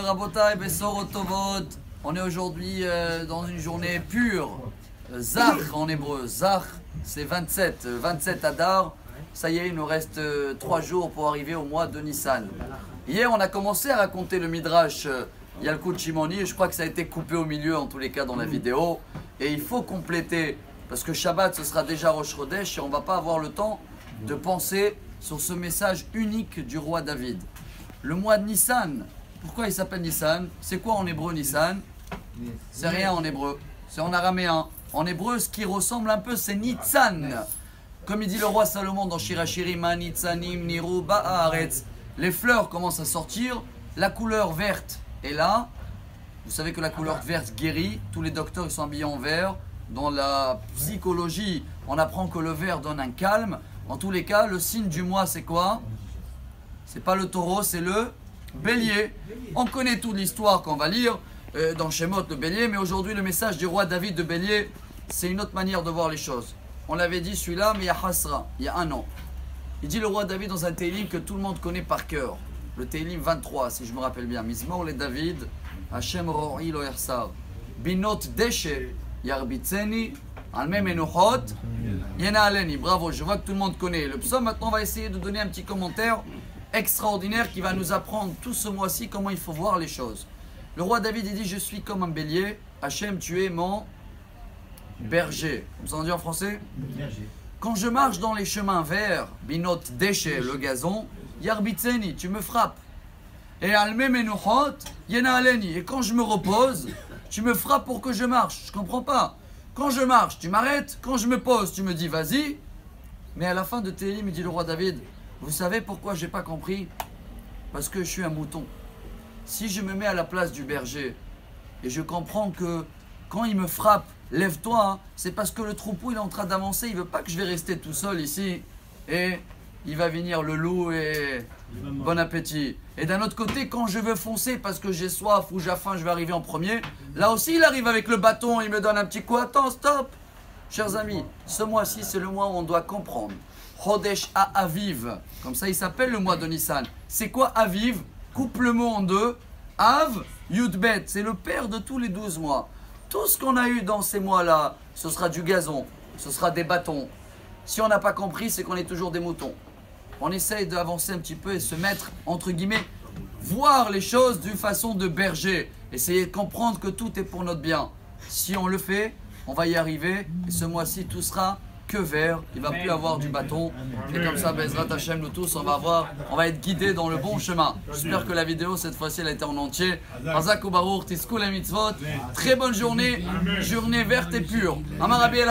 Rabotai, Bessorot Tovot. On est aujourd'hui dans une journée pure. Zach en hébreu. Zach, c'est 27. 27 Adar. Ça y est, il nous reste 3 jours pour arriver au mois de Nissan. Hier, on a commencé à raconter le Midrash Yalkut Shimoni. Je crois que ça a été coupé au milieu, en tous les cas, dans la vidéo. Et il faut compléter, parce que Shabbat, ce sera déjà Rosh Chodesh et on ne va pas avoir le temps de penser sur ce message unique du roi David. Le mois de Nissan, pourquoi il s'appelle Nissan? C'est quoi en hébreu Nissan? C'est rien en hébreu, c'est en araméen. En hébreu, ce qui ressemble un peu, c'est Nitzan. Comme il dit le roi Salomon dans Shirachirim, Nitzanim Niru Ba'aretz. Les fleurs commencent à sortir, la couleur verte est là. Vous savez que la couleur verte guérit, tous les docteurs ils sont habillés en vert. Dans la psychologie, on apprend que le vert donne un calme. En tous les cas, le signe du mois, c'est quoi? C'est pas le taureau, c'est le bélier. On connaît toute l'histoire qu'on va lire dans Shemot, le bélier. Mais aujourd'hui, le message du roi David de bélier, c'est une autre manière de voir les choses. On l'avait dit celui-là, mais il y a Hasra, il y a un an. Il dit le roi David dans un Télim que tout le monde connaît par cœur. Le Télim 23, si je me rappelle bien. Mizmor le David, Hashem ro'i lo yarsar. Binot deshe yarbitzeni. Almem enochot, yena aleni. Bravo, je vois que tout le monde connaît le psaume. Maintenant, on va essayer de donner un petit commentaire extraordinaire qui va nous apprendre tout ce mois-ci comment il faut voir les choses. Le roi David, il dit, je suis comme un bélier. Hachem, tu es mon berger. Vous entendez en français? Quand je marche dans les chemins verts, binot déchet, le gazon, yarbitzeni, tu me frappes. Et almem enochot, yena aleni. Et quand je me repose, tu me frappes pour que je marche. Je comprends pas. Quand je marche, tu m'arrêtes. Quand je me pose, tu me dis vas-y. Mais à la fin de Télim, il dit le roi David, vous savez pourquoi j'ai pas compris? Parce que je suis un mouton. Si je me mets à la place du berger et je comprends que quand il me frappe, lève-toi, hein, c'est parce que le troupeau il est en train d'avancer, il veut pas que je vais rester tout seul ici et il va venir le loup et bon appétit. Et d'un autre côté, quand je veux foncer parce que j'ai soif ou j'ai faim, je vais arriver en premier. Là aussi, il arrive avec le bâton, il me donne un petit coup. Attends, stop. Chers amis, ce mois-ci, c'est le mois où on doit comprendre. Chodesh Aviv, comme ça il s'appelle le mois de Nissan. C'est quoi Aviv? Coupe le mot en deux. Av, Yudbet, c'est le père de tous les 12 mois. Tout ce qu'on a eu dans ces mois-là, ce sera du gazon, ce sera des bâtons. Si on n'a pas compris, c'est qu'on est toujours des moutons. On essaye d'avancer un petit peu et se mettre, entre guillemets, voir les choses d'une façon de berger. Essayer de comprendre que tout est pour notre bien. Si on le fait, on va y arriver. Et ce mois-ci, tout sera que vert. Il ne va plus avoir du bâton. Et comme ça, Bezrat Hashem, nous tous, on va être guidés dans le bon chemin. J'espère que la vidéo, cette fois-ci, elle a été en entier. Hazak ou Baruch, Tiskul et Mitzvot. Très bonne journée. Journée verte et pure. Amar Rabbi